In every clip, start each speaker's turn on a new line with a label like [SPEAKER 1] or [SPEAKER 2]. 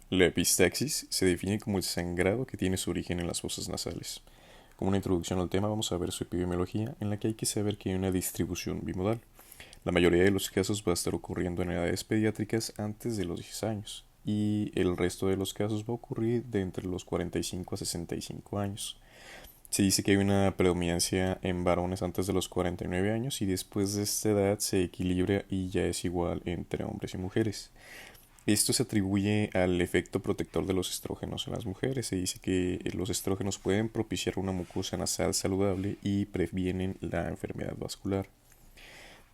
[SPEAKER 1] La epistaxis se define como el sangrado que tiene su origen en las fosas nasales. Como una introducción al tema vamos a ver su epidemiología, en la que hay que saber que hay una distribución bimodal. La mayoría de los casos va a estar ocurriendo en edades pediátricas antes de los 10 años y el resto de los casos va a ocurrir de entre los 45 a 65 años. Se dice que hay una predominancia en varones antes de los 49 años y después de esta edad se equilibra y ya es igual entre hombres y mujeres. Esto se atribuye al efecto protector de los estrógenos en las mujeres. Se dice que los estrógenos pueden propiciar una mucosa nasal saludable y previenen la enfermedad vascular.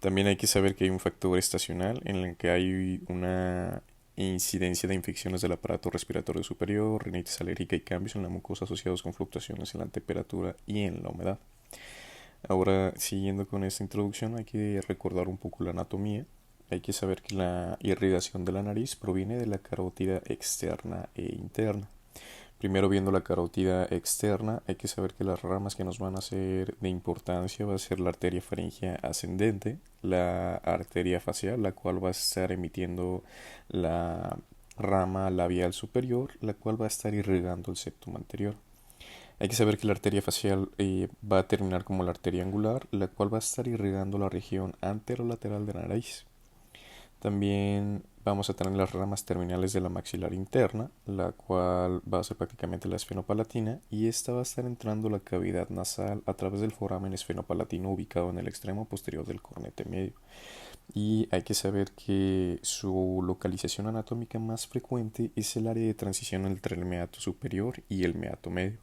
[SPEAKER 1] También hay que saber que hay un factor estacional en el que hay una incidencia de infecciones del aparato respiratorio superior, rinitis alérgica y cambios en la mucosa asociados con fluctuaciones en la temperatura y en la humedad. Ahora, siguiendo con esta introducción, hay que recordar un poco la anatomía. Hay que saber que la irrigación de la nariz proviene de la carótida externa e interna. Primero, viendo la carótida externa, hay que saber que las ramas que nos van a ser de importancia va a ser la arteria faríngea ascendente, la arteria facial, la cual va a estar emitiendo la rama labial superior, la cual va a estar irrigando el septum anterior. Hay que saber que la arteria facial va a terminar como la arteria angular, la cual va a estar irrigando la región anterolateral de la nariz. También vamos a tener las ramas terminales de la maxilar interna, la cual va a ser prácticamente la esfenopalatina, y esta va a estar entrando a la cavidad nasal a través del foramen esfenopalatino ubicado en el extremo posterior del cornete medio. Y hay que saber que su localización anatómica más frecuente es el área de transición entre el meato superior y el meato medio.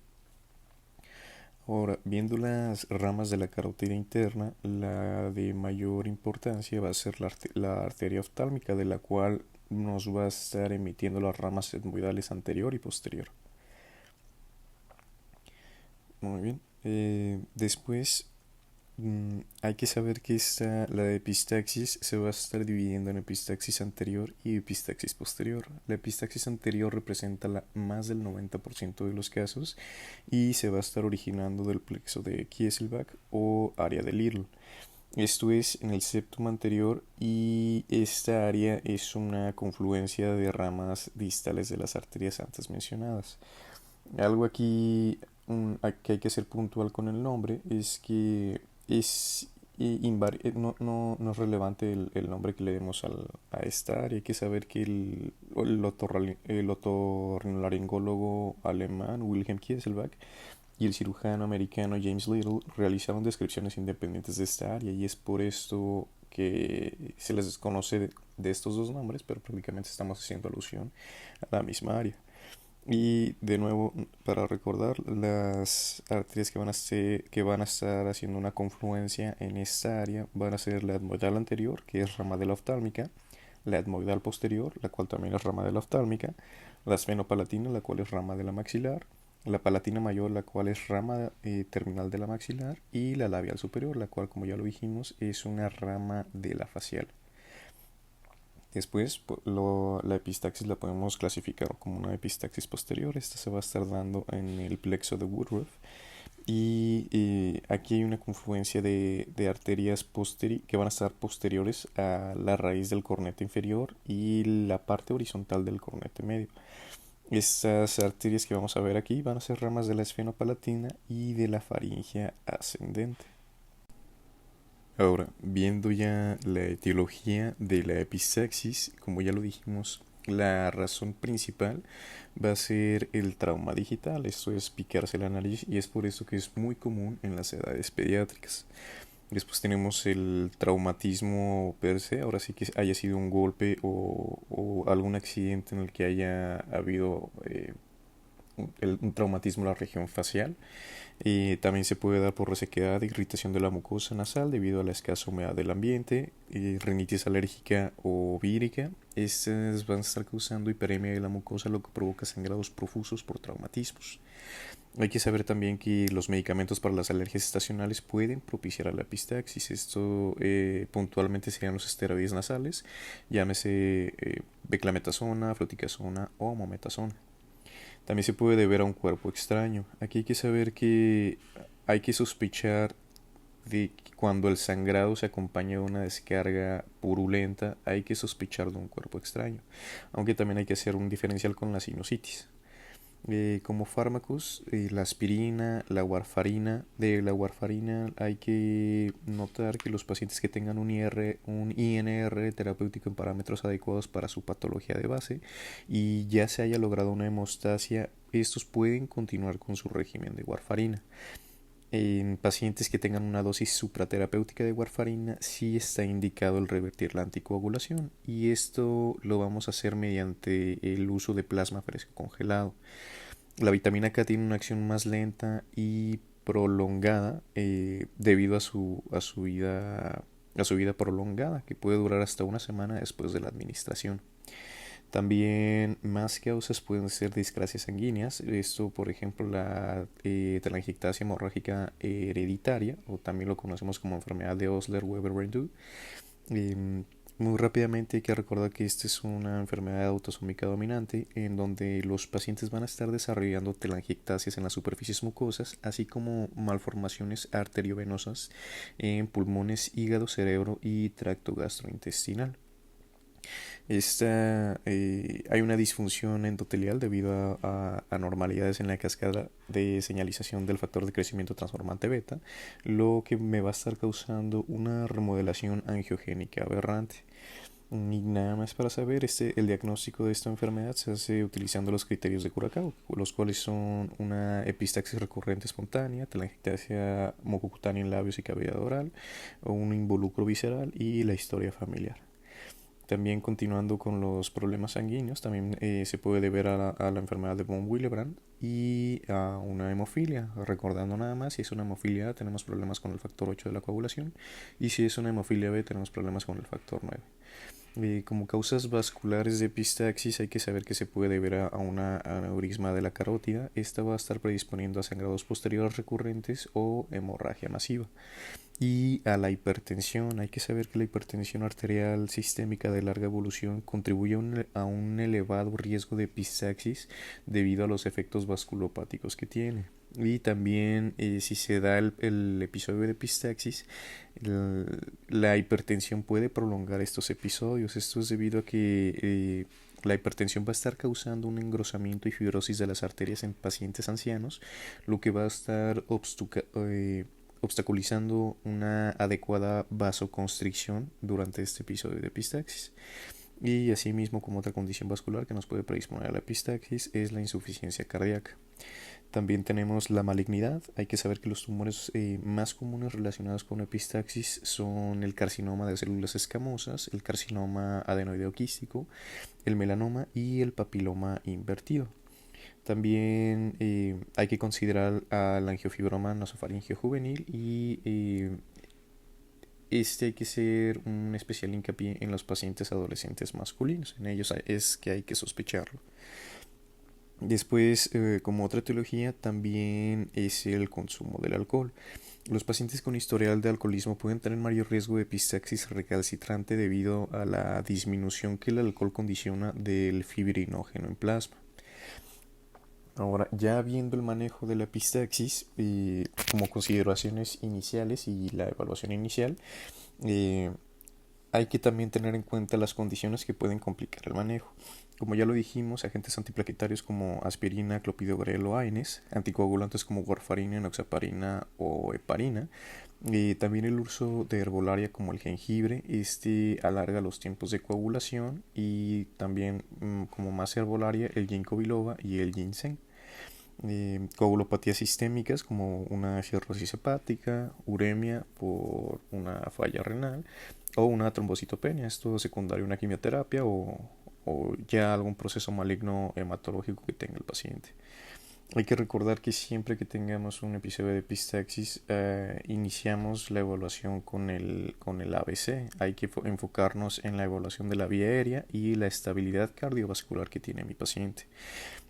[SPEAKER 1] Ahora, viendo las ramas de la carótida interna, la de mayor importancia va a ser la arteria oftálmica, de la cual nos va a estar emitiendo las ramas etmoidales anterior y posterior. Muy bien. Después hay que saber que la epistaxis se va a estar dividiendo en epistaxis anterior y epistaxis posterior. La epistaxis anterior representa más del 90% de los casos y se va a estar originando del plexo de Kieselbach o área de Little. Esto es en el septum anterior y esta área es una confluencia de ramas distales de las arterias antes mencionadas. Algo aquí que hay que ser puntual con el nombre es que es no es relevante el nombre que le demos a esta área. Hay que saber que el otorrinolaringólogo alemán Wilhelm Kieselbach y el cirujano americano James Little realizaron descripciones independientes de esta área y es por esto que se les conoce de estos dos nombres, pero prácticamente estamos haciendo alusión a la misma área. Y de nuevo, para recordar, las arterias que van a estar haciendo una confluencia en esta área van a ser la etmoidal anterior, que es rama de la oftálmica, la etmoidal posterior, la cual también es rama de la oftálmica, la esfenopalatina, la cual es rama de la maxilar, la palatina mayor, la cual es rama terminal de la maxilar, y la labial superior, la cual, como ya lo dijimos, es una rama de la facial. Después, la epistaxis la podemos clasificar como una epistaxis posterior. Esta se va a estar dando en el plexo de Woodruff. Y aquí hay una confluencia de arterias que van a estar posteriores a la raíz del cornete inferior y la parte horizontal del cornete medio. Estas arterias que vamos a ver aquí van a ser ramas de la esfenopalatina y de la faringea ascendente. Ahora, viendo ya la etiología de la epistaxis, como ya lo dijimos, la razón principal va a ser el trauma digital, esto es picarse la nariz y es por eso que es muy común en las edades pediátricas. Después tenemos el traumatismo per se, ahora sí que haya sido un golpe o algún accidente en el que haya habido un traumatismo en la región facial. También se puede dar por resequedad e irritación de la mucosa nasal debido a la escasa humedad del ambiente, rinitis alérgica o vírica. Estas van a estar causando hiperemia de la mucosa, lo que provoca sangrados profusos por traumatismos. Hay que saber también que los medicamentos para las alergias estacionales pueden propiciar a la epistaxis. Esto puntualmente serían los esteroides nasales, llámese beclametasona, fluticasona o mometasona. También se puede deber a un cuerpo extraño. Aquí hay que saber que hay que sospechar de que cuando el sangrado se acompaña de una descarga purulenta, hay que sospechar de un cuerpo extraño, aunque también hay que hacer un diferencial con la sinusitis. Como fármacos, la aspirina, la warfarina. De la warfarina hay que notar que los pacientes que tengan un INR terapéutico en parámetros adecuados para su patología de base y ya se haya logrado una hemostasia, estos pueden continuar con su régimen de warfarina. En pacientes que tengan una dosis supraterapéutica de warfarina sí está indicado el revertir la anticoagulación, y esto lo vamos a hacer mediante el uso de plasma fresco congelado. La vitamina K tiene una acción más lenta y prolongada debido a su vida prolongada, que puede durar hasta una semana después de la administración. También más causas pueden ser discrasias sanguíneas. Esto, por ejemplo, la telangiectasia hemorrágica hereditaria, o también lo conocemos como enfermedad de Osler-Weber-Rendu. Muy rápidamente hay que recordar que esta es una enfermedad autosómica dominante en donde los pacientes van a estar desarrollando telangiectasias en las superficies mucosas, así como malformaciones arteriovenosas en pulmones, hígado, cerebro y tracto gastrointestinal. Hay una disfunción endotelial debido a anormalidades en la cascada de señalización del factor de crecimiento transformante beta, lo que me va a estar causando una remodelación angiogénica aberrante. Y nada más para saber, el diagnóstico de esta enfermedad se hace utilizando los criterios de Kurakau, los cuales son una epistaxis recurrente espontánea, telangiectasia mucocutánea en labios y cavidad oral, un involucro visceral y la historia familiar. También continuando con los problemas sanguíneos, también se puede deber a la enfermedad de von Willebrand y a una hemofilia. Recordando nada más, si es una hemofilia A tenemos problemas con el factor 8 de la coagulación, y si es una hemofilia B tenemos problemas con el factor 9. Como causas vasculares de epistaxis hay que saber que se puede deber a una aneurisma de la carótida. Esta va a estar predisponiendo a sangrados posteriores recurrentes o hemorragia masiva. Y a la hipertensión, hay que saber que la hipertensión arterial sistémica de larga evolución contribuye a un elevado riesgo de epistaxis debido a los efectos vasculopáticos que tiene. Y también si se da el episodio de epistaxis, la hipertensión puede prolongar estos episodios. Esto es debido a que la hipertensión va a estar causando un engrosamiento y fibrosis de las arterias en pacientes ancianos, lo que va a estar obstaculizando una adecuada vasoconstricción durante este episodio de epistaxis. Y asimismo, como otra condición vascular que nos puede predisponer a la epistaxis es la insuficiencia cardíaca. También tenemos la malignidad. Hay que saber que los tumores más comunes relacionados con epistaxis son el carcinoma de células escamosas, el carcinoma adenoideo quístico, el melanoma y el papiloma invertido. También hay que considerar al angiofibroma nasofaringeo juvenil, y hay que hacer un especial hincapié en los pacientes adolescentes masculinos. En ellos es que hay que sospecharlo. Después, como otra etiología, también es el consumo del alcohol. Los pacientes con historial de alcoholismo pueden tener mayor riesgo de epistaxis recalcitrante debido a la disminución que el alcohol condiciona del fibrinógeno en plasma. Ahora, ya viendo el manejo de la epistaxis como consideraciones iniciales y la evaluación inicial, eh, hay que también tener en cuenta las condiciones que pueden complicar el manejo. Como ya lo dijimos, agentes antiplaquetarios como aspirina, clopidogrel o AINES, anticoagulantes como warfarina, enoxaparina o heparina, también el uso de herbolaria como el jengibre. Alarga los tiempos de coagulación, y también como más herbolaria el ginkgo biloba y el ginseng. Coagulopatías sistémicas como una cirrosis hepática, uremia por una falla renal o una trombocitopenia, esto secundario a una quimioterapia o ya algún proceso maligno hematológico que tenga el paciente. Hay que recordar que siempre que tengamos un episodio de epistaxis, iniciamos la evaluación con el ABC. Hay que enfocarnos en la evaluación de la vía aérea y la estabilidad cardiovascular que tiene mi paciente.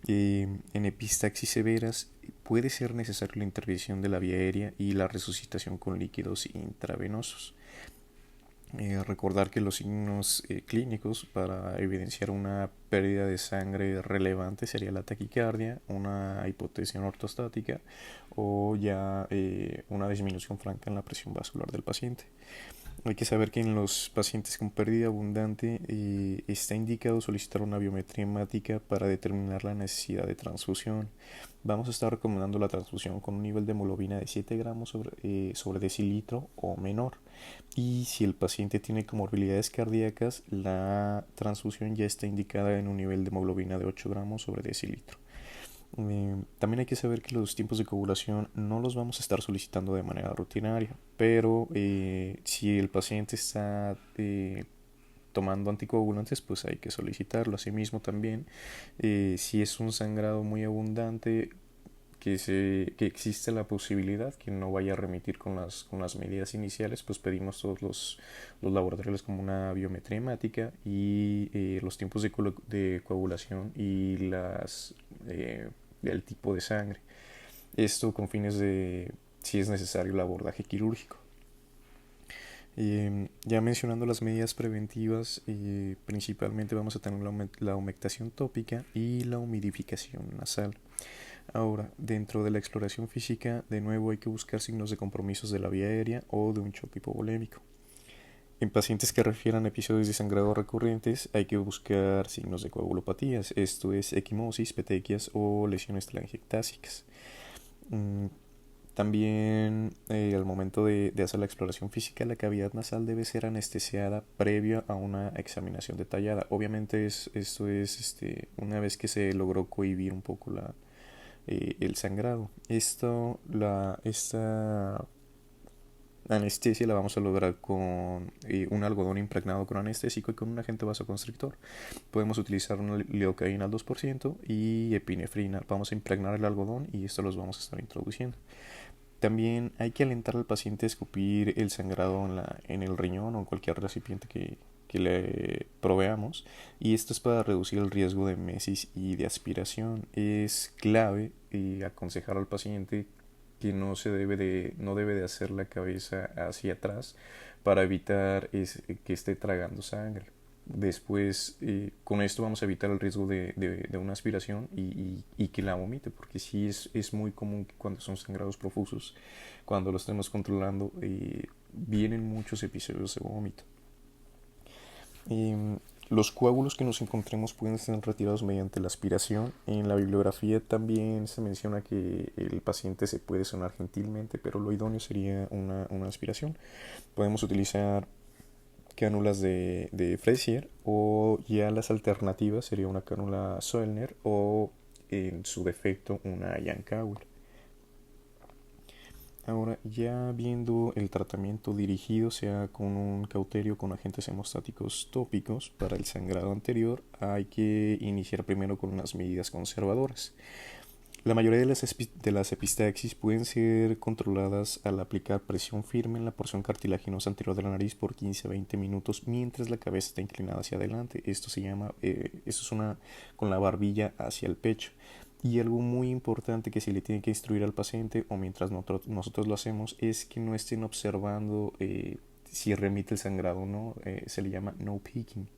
[SPEAKER 1] En epistaxis severas puede ser necesaria la intervención de la vía aérea y la resucitación con líquidos intravenosos. Recordar que los signos clínicos para evidenciar una pérdida de sangre relevante sería la taquicardia, una hipotensión ortostática o ya una disminución franca en la presión vascular del paciente. Hay que saber que en los pacientes con pérdida abundante está indicado solicitar una biometría hemática para determinar la necesidad de transfusión. Vamos a estar recomendando la transfusión con un nivel de hemoglobina de 7 gramos sobre decilitro o menor. Y si el paciente tiene comorbilidades cardíacas, la transfusión ya está indicada en un nivel de hemoglobina de 8 gramos sobre decilitro. También hay que saber que los tiempos de coagulación no los vamos a estar solicitando de manera rutinaria, pero si el paciente está tomando anticoagulantes, pues hay que solicitarlo. Asimismo también, si es un sangrado muy abundante, que existe la posibilidad que no vaya a remitir con las medidas iniciales, pues pedimos todos los laboratorios como una biometría hemática y los tiempos de coagulación y el tipo de sangre. Esto con fines de si es necesario el abordaje quirúrgico. Ya mencionando las medidas preventivas, principalmente vamos a tener la humectación tópica y la humidificación nasal. Ahora, dentro de la exploración física, de nuevo hay que buscar signos de compromisos de la vía aérea o de un choque hipovolémico. En pacientes que refieran episodios de sangrado recurrentes, hay que buscar signos de coagulopatías, esto es equimosis, petequias o lesiones telangiectásicas. También al momento de hacer la exploración física, la cavidad nasal debe ser anestesiada previo a una examinación detallada. Obviamente esto es una vez que se logró cohibir un poco el sangrado. Esta anestesia la vamos a lograr con un algodón impregnado con anestésico y con un agente vasoconstrictor. Podemos utilizar una lidocaína al 2% y epinefrina. Vamos a impregnar el algodón y esto los vamos a estar introduciendo. También hay que alentar al paciente a escupir el sangrado en el riñón o en cualquier recipiente que le proveamos, y esto es para reducir el riesgo de mesis y de aspiración. Es clave aconsejar al paciente que no debe de hacer la cabeza hacia atrás para evitar que esté tragando sangre. Después, con esto vamos a evitar el riesgo de una aspiración y que la vomite, porque sí es muy común que cuando son sangrados profusos, cuando lo estemos controlando, vienen muchos episodios de vómito. Los coágulos que nos encontremos pueden ser retirados mediante la aspiración. En la bibliografía también se menciona que el paciente se puede sonar gentilmente, pero lo idóneo sería una aspiración. Podemos utilizar cánulas de Frazier, o ya las alternativas sería una cánula Zoellner o en su defecto una Yankauer. Ahora, ya viendo el tratamiento dirigido, sea con un cauterio con agentes hemostáticos tópicos para el sangrado anterior, hay que iniciar primero con unas medidas conservadoras. La mayoría de las epistaxis pueden ser controladas al aplicar presión firme en la porción cartilaginosa anterior de la nariz por 15 a 20 minutos mientras la cabeza está inclinada hacia adelante. Esto es una con la barbilla hacia el pecho. Y algo muy importante que se le tiene que instruir al paciente, o mientras nosotros lo hacemos, es que no estén observando si remite el sangrado o no. Se le llama no peeking.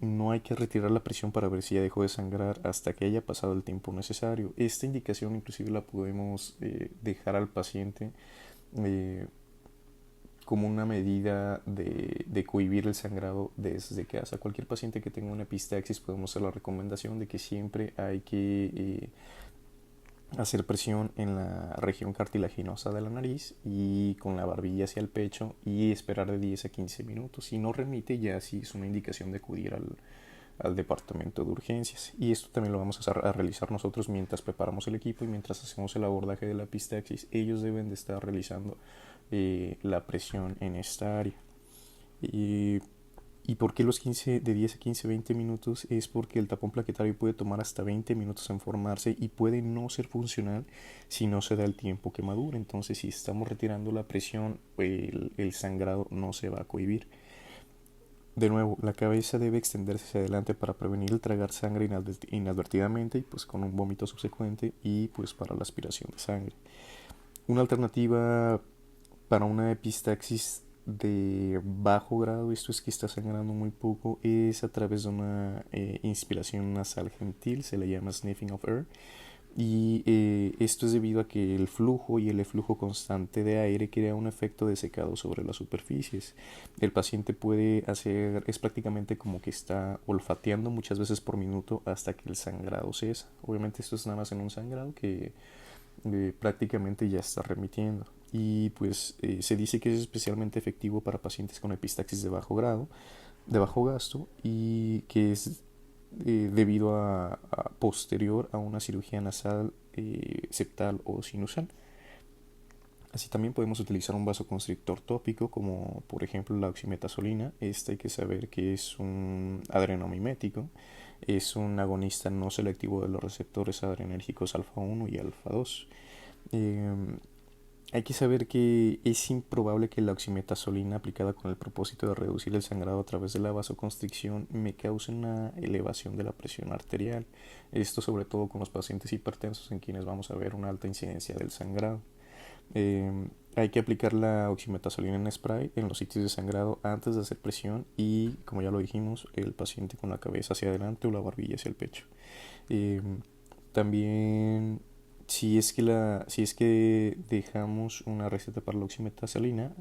[SPEAKER 1] No hay que retirar la presión para ver si ya dejó de sangrar hasta que haya pasado el tiempo necesario. Esta indicación inclusive la podemos dejar al paciente eh, como una medida de cohibir el sangrado desde casa. Cualquier paciente que tenga una epistaxis podemos hacer la recomendación de que siempre hay que hacer presión en la región cartilaginosa de la nariz y con la barbilla hacia el pecho y esperar de 10 a 15 minutos. Si no remite, ya sí es una indicación de acudir al departamento de urgencias. Y esto también lo vamos a realizar nosotros mientras preparamos el equipo y mientras hacemos el abordaje de la epistaxis. Ellos deben de estar realizando la presión en esta área. ¿Y por qué de 10 a 15, 20 minutos? Es porque el tapón plaquetario puede tomar hasta 20 minutos en formarse y puede no ser funcional si no se da el tiempo que madure. Entonces, si estamos retirando la presión, el sangrado no se va a cohibir. De nuevo, la cabeza debe extenderse hacia adelante para prevenir el tragar sangre inadvertidamente y pues con un vómito subsecuente, y pues para la aspiración de sangre. Una alternativa para una epistaxis de bajo grado, esto es que está sangrando muy poco, es a través de una inspiración nasal gentil, se le llama sniffing of air. Y esto es debido a que el flujo y el eflujo constante de aire crea un efecto de secado sobre las superficies. El paciente puede hacer, es prácticamente como que está olfateando muchas veces por minuto hasta que el sangrado cesa. Obviamente esto es nada más en un sangrado que prácticamente ya está remitiendo. Y pues se dice que es especialmente efectivo para pacientes con epistaxis de bajo grado, de bajo gasto, y que es debido a posterior a una cirugía nasal, septal o sinusal. Así también podemos utilizar un vasoconstrictor tópico como por ejemplo la oximetazolina. Este hay que saber que es un adrenomimético, es un agonista no selectivo de los receptores adrenérgicos alfa 1 y alfa 2. Eh, Hay que saber que es improbable que la oximetazolina aplicada con el propósito de reducir el sangrado a través de la vasoconstricción me cause una elevación de la presión arterial. Esto sobre todo con los pacientes hipertensos en quienes vamos a ver una alta incidencia del sangrado. Hay que aplicar la oximetazolina en spray en los sitios de sangrado antes de hacer presión y, como ya lo dijimos, el paciente con la cabeza hacia adelante o la barbilla hacia el pecho. Eh, También si es que dejamos una receta para la oximetazolina,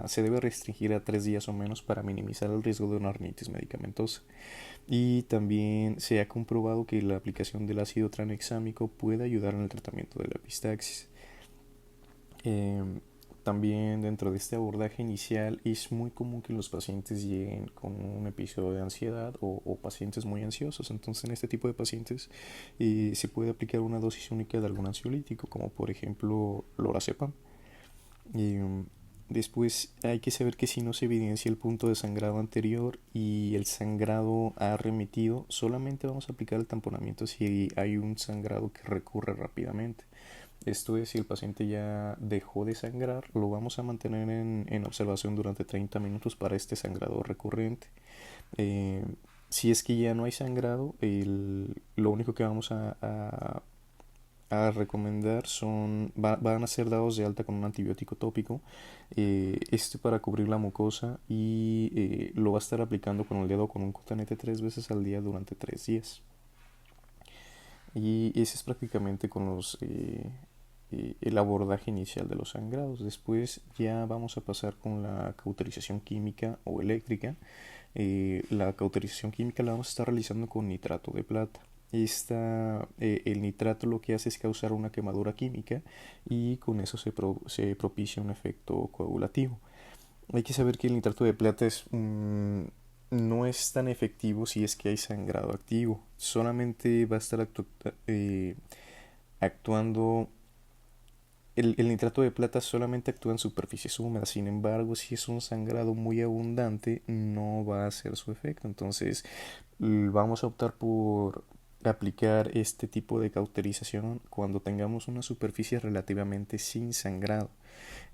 [SPEAKER 1] se debe restringir a 3 días o menos para minimizar el riesgo de una rinitis medicamentosa. Y también se ha comprobado que la aplicación del ácido tranexámico puede ayudar en el tratamiento de la epistaxis. Eh, También dentro de este abordaje inicial es muy común que los pacientes lleguen con un episodio de ansiedad o pacientes muy ansiosos. Entonces en este tipo de pacientes se puede aplicar una dosis única de algún ansiolítico, como por ejemplo lorazepam. Y, después hay que saber que si no se evidencia el punto de sangrado anterior y el sangrado ha remitido, solamente vamos a aplicar el tamponamiento si hay un sangrado que recurre rápidamente. Esto es, si el paciente ya dejó de sangrar, lo vamos a mantener en observación durante 30 minutos para este sangrado recurrente. Eh, si es que ya no hay sangrado, lo único que vamos a recomendar van a ser dados de alta con un antibiótico tópico, este para cubrir la mucosa, y lo va a estar aplicando con el dedo con un cotonete 3 veces al día durante 3 días. Y ese es prácticamente con el abordaje inicial de los sangrados. Después ya vamos a pasar con la cauterización química o eléctrica. La cauterización química la vamos a estar realizando con nitrato de plata. El nitrato lo que hace es causar una quemadura química y con eso se propicia un efecto coagulativo. Hay que saber que el nitrato de plata no es tan efectivo si es que hay sangrado activo. Solamente va a estar actuando. El nitrato de plata solamente actúa en superficies húmedas. Sin embargo, si es un sangrado muy abundante, no va a hacer su efecto. Entonces, vamos a optar por aplicar este tipo de cauterización cuando tengamos una superficie relativamente sin sangrado.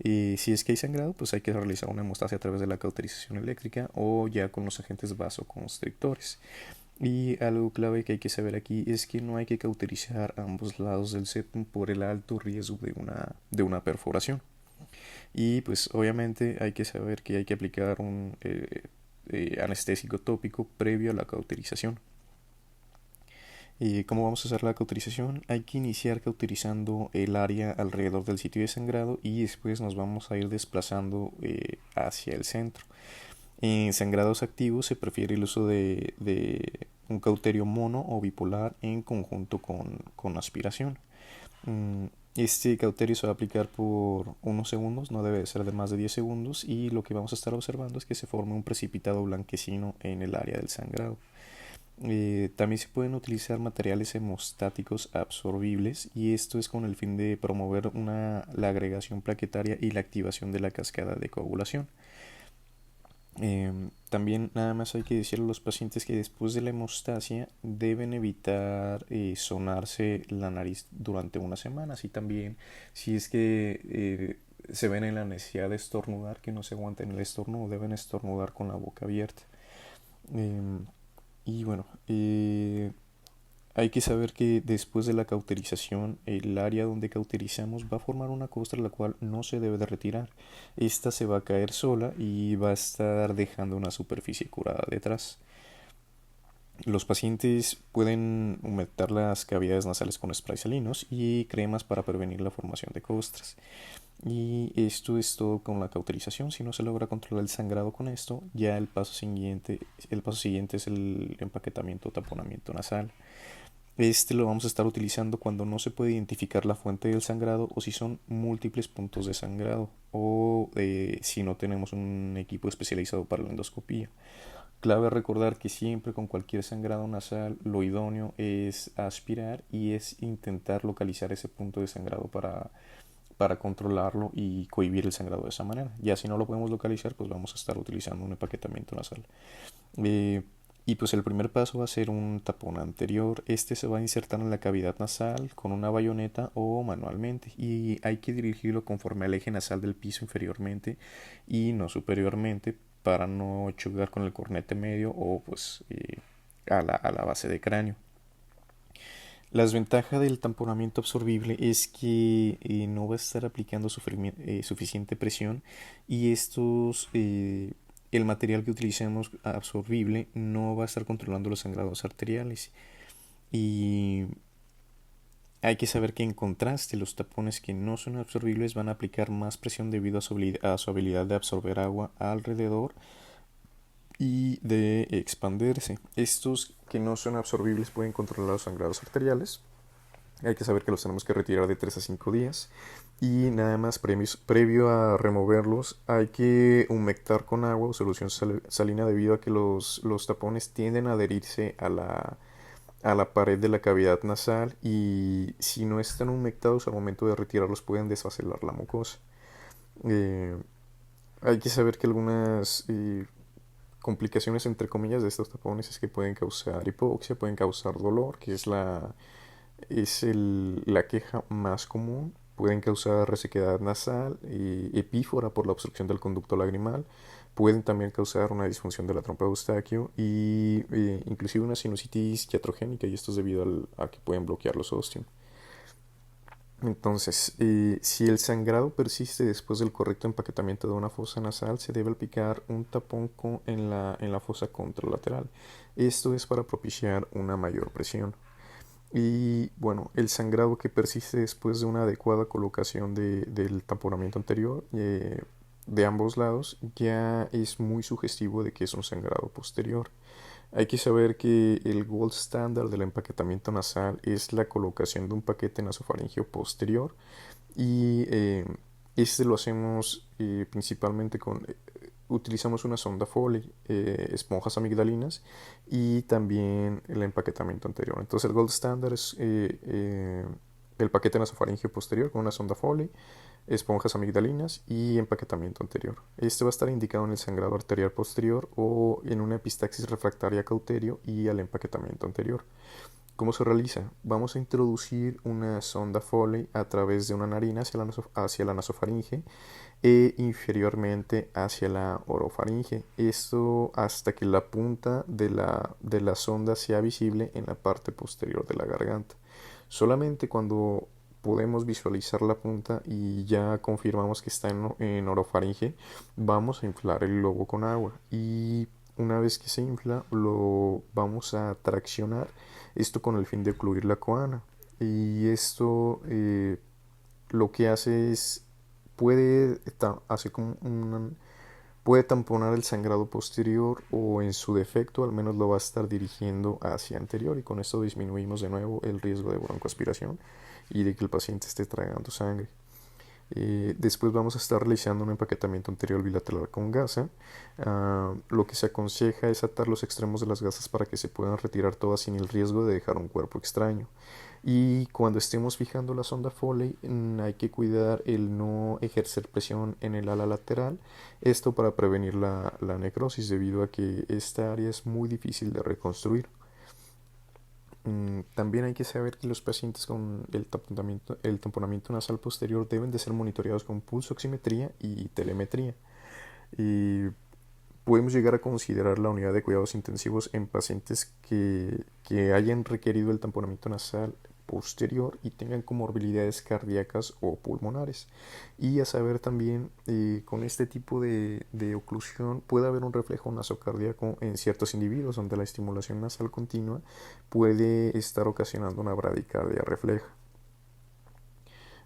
[SPEAKER 1] Y si es que hay sangrado, pues hay que realizar una hemostasia a través de la cauterización eléctrica o ya con los agentes vasoconstrictores. Y algo clave que hay que saber aquí es que no hay que cauterizar ambos lados del septum por el alto riesgo de una perforación. Y pues obviamente hay que saber que hay que aplicar un anestésico tópico previo a la cauterización. ¿Y cómo vamos a hacer la cauterización? Hay que iniciar cauterizando el área alrededor del sitio de sangrado y después nos vamos a ir desplazando hacia el centro. En sangrados activos se prefiere el uso de un cauterio mono o bipolar en conjunto con aspiración. Este cauterio se va a aplicar por unos segundos, no debe ser de más de 10 segundos, y lo que vamos a estar observando es que se forme un precipitado blanquecino en el área del sangrado. También se pueden utilizar materiales hemostáticos absorbibles, y esto es con el fin de promover la agregación plaquetaria y la activación de la cascada de coagulación. También nada más hay que decirle a los pacientes que después de la hemostasia deben evitar sonarse la nariz durante una semana. Así también, si es que se ven en la necesidad de estornudar, que no se aguanten el estornudo, deben estornudar con la boca abierta. Y bueno, Hay que saber que después de la cauterización, el área donde cauterizamos va a formar una costra la cual no se debe de retirar. Esta se va a caer sola y va a estar dejando una superficie curada detrás. Los pacientes pueden humectar las cavidades nasales con sprays salinos y cremas para prevenir la formación de costras. Y esto es todo con la cauterización. Si no se logra controlar el sangrado con esto, ya el paso siguiente es el empaquetamiento o taponamiento nasal. Este lo vamos a estar utilizando cuando no se puede identificar la fuente del sangrado o si son múltiples puntos de sangrado o si no tenemos un equipo especializado para la endoscopía. Clave recordar que siempre con cualquier sangrado nasal lo idóneo es aspirar y es intentar localizar ese punto de sangrado para controlarlo y cohibir el sangrado de esa manera. Ya si no lo podemos localizar, pues vamos a estar utilizando un empaquetamiento nasal. Eh, y pues el primer paso va a ser un tapón anterior. Este se va a insertar en la cavidad nasal con una bayoneta o manualmente y hay que dirigirlo conforme al eje nasal del piso inferiormente y no superiormente para no chocar con el cornete medio o pues a la base de cráneo. La desventaja del tamponamiento absorbible es que no va a estar aplicando suficiente presión y el material que utilicemos absorbible no va a estar controlando los sangrados arteriales. Y hay que saber que en contraste los tapones que no son absorbibles van a aplicar más presión debido a su habilidad de absorber agua alrededor y de expandirse. Estos que no son absorbibles pueden controlar los sangrados arteriales. Hay que saber que los tenemos que retirar de 3 a 5 días. Y nada más previo a removerlos hay que humectar con agua o solución salina debido a que los tapones tienden a adherirse a la pared de la cavidad nasal y si no están humectados al momento de retirarlos pueden desfacelar la mucosa. Eh, Hay que saber que algunas complicaciones entre comillas de estos tapones es que pueden causar hipoxia, pueden causar dolor, que es la queja más común. Pueden causar resequedad nasal, epífora por la obstrucción del conducto lagrimal. Pueden también causar una disfunción de la trompa de Eustaquio y inclusive una sinusitis iatrogénica y esto es debido a que pueden bloquear los ostium. Entonces, si el sangrado persiste después del correcto empaquetamiento de una fosa nasal, se debe aplicar un tapón en la fosa contralateral. Esto es para propiciar una mayor presión. Y bueno, el sangrado que persiste después de una adecuada colocación del taponamiento anterior de ambos lados ya es muy sugestivo de que es un sangrado posterior. Hay que saber que el gold standard del empaquetamiento nasal es la colocación de un paquete nasofaringeo posterior y este lo hacemos principalmente utilizamos una sonda Foley, esponjas amigdalinas y también el empaquetamiento anterior. Entonces el gold standard es el paquete nasofaringeo posterior con una sonda Foley, esponjas amigdalinas y empaquetamiento anterior. Este va a estar indicado en el sangrado arterial posterior o en una epistaxis refractaria cauterio y al empaquetamiento anterior. ¿Cómo se realiza? Vamos a introducir una sonda Foley a través de una narina hacia la nasofaringe e inferiormente hacia la orofaringe. Esto hasta que la punta de la sonda sea visible en la parte posterior de la garganta. Solamente cuando podemos visualizar la punta y ya confirmamos que está en orofaringe, vamos a inflar el globo con agua y una vez que se infla lo vamos a traccionar, esto con el fin de ocluir la coana. Y esto lo que hace es hace como puede tamponar el sangrado posterior o en su defecto al menos lo va a estar dirigiendo hacia anterior y con esto disminuimos de nuevo el riesgo de broncoaspiración y de que el paciente esté tragando sangre. Después vamos a estar realizando un empaquetamiento anterior bilateral con gasa. Lo que se aconseja es atar los extremos de las gasas para que se puedan retirar todas sin el riesgo de dejar un cuerpo extraño. Y cuando estemos fijando la sonda Foley, hay que cuidar el no ejercer presión en el ala lateral, esto para prevenir la necrosis debido a que esta área es muy difícil de reconstruir. También hay que saber que los pacientes con el tamponamiento nasal posterior deben de ser monitoreados con pulso oximetría y telemetría. Y podemos llegar a considerar la unidad de cuidados intensivos en pacientes que hayan requerido el tamponamiento nasal posterior y tengan comorbilidades cardíacas o pulmonares. Y a saber también, con este tipo de oclusión puede haber un reflejo nasocardíaco en ciertos individuos donde la estimulación nasal continua puede estar ocasionando una bradicardia refleja.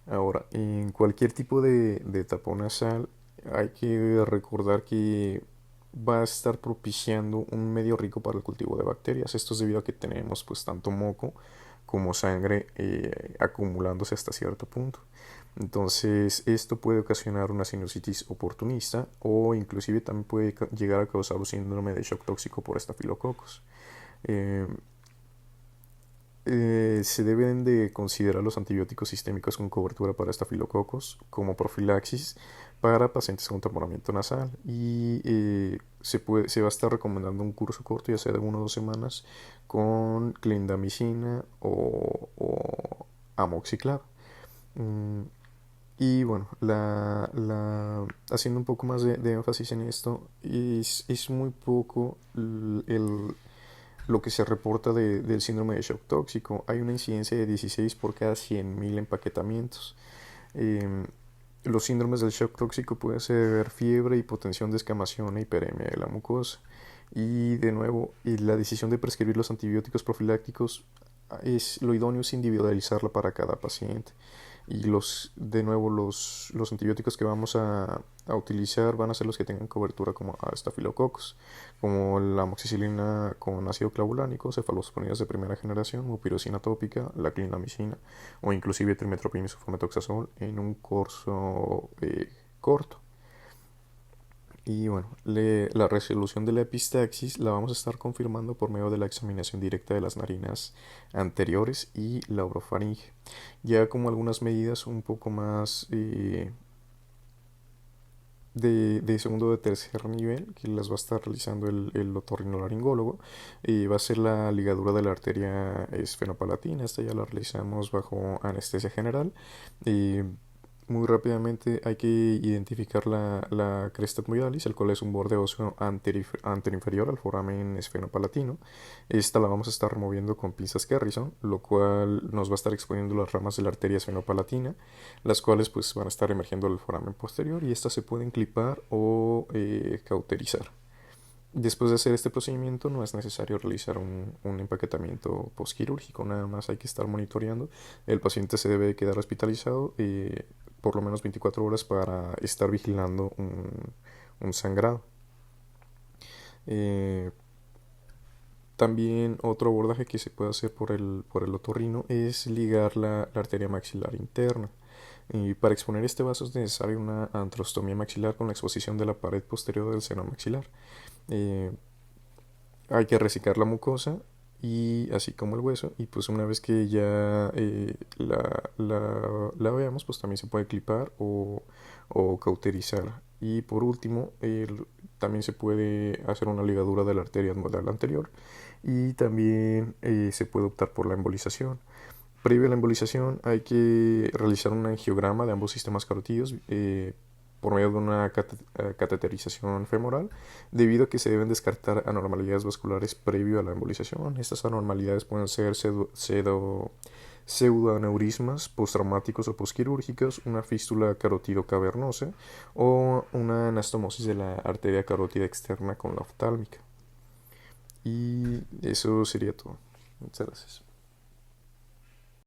[SPEAKER 1] Ahora, en cualquier tipo de tapón nasal hay que recordar que va a estar propiciando un medio rico para el cultivo de bacterias. Esto es debido a que tenemos pues tanto moco como sangre acumulándose hasta cierto punto. Entonces esto puede ocasionar una sinusitis oportunista o inclusive también puede llegar a causar un síndrome de shock tóxico por estafilococos. Eh, Se deben de considerar los antibióticos sistémicos con cobertura para estafilococos como profilaxis para pacientes con taponamiento nasal y se va a estar recomendando un curso corto, ya sea de 1 o 2 semanas, con clindamicina o amoxiclav. Mm, y bueno, haciendo un poco más de énfasis en esto, es muy poco lo que se reporta del síndrome de shock tóxico. Hay una incidencia de 16 por cada 100.000 empaquetamientos. Eh, los síndromes del shock tóxico pueden ser fiebre, hipotensión, descamación e hiperemia de la mucosa. Y de nuevo, la decisión de prescribir los antibióticos profilácticos lo idóneo es individualizarla para cada paciente. Y de nuevo, los antibióticos que vamos a utilizar van a ser los que tengan cobertura como a estafilococos, como la amoxicilina con ácido clavulánico, cefalosporinas de primera generación, mupirocina tópica, la clindamicina o inclusive trimethoprim y sulfametoxazol en un curso corto. Y bueno, la resolución de la epistaxis la vamos a estar confirmando por medio de la examinación directa de las narinas anteriores y la orofaringe. Ya como algunas medidas un poco más de segundo o de tercer nivel, que las va a estar realizando el otorrinolaringólogo, va a ser la ligadura de la arteria esfenopalatina. Esta ya la realizamos bajo anestesia general. Muy rápidamente hay que identificar la cresta etmoidalis, el cual es un borde óseo anteroinferior al foramen esfenopalatino. Esta la vamos a estar removiendo con pinzas Carrison, lo cual nos va a estar exponiendo las ramas de la arteria esfenopalatina, las cuales pues van a estar emergiendo del foramen posterior y estas se pueden clipar o cauterizar. Después de hacer este procedimiento no es necesario realizar un empaquetamiento postquirúrgico, nada más hay que estar monitoreando. El paciente se debe quedar hospitalizado por lo menos 24 horas para estar vigilando un sangrado. Eh, También otro abordaje que se puede hacer por el otorrino es ligar la arteria maxilar interna. Y para exponer este vaso es necesaria una antrostomía maxilar con la exposición de la pared posterior del seno maxilar. Eh, Hay que resecar la mucosa y así como el hueso y pues una vez que ya la veamos pues también se puede clipar o cauterizar y por último también se puede hacer una ligadura de la arteria nodal anterior y también se puede optar por la embolización. Previo a la embolización hay que realizar un angiograma de ambos sistemas carotídeos por medio de una cateterización femoral, debido a que se deben descartar anormalidades vasculares previo a la embolización. Estas anormalidades pueden ser pseudoaneurismas postraumáticos o postquirúrgicos, una fístula carotido cavernosa o una anastomosis de la arteria carótida externa con la oftálmica. Y eso sería todo. Muchas gracias.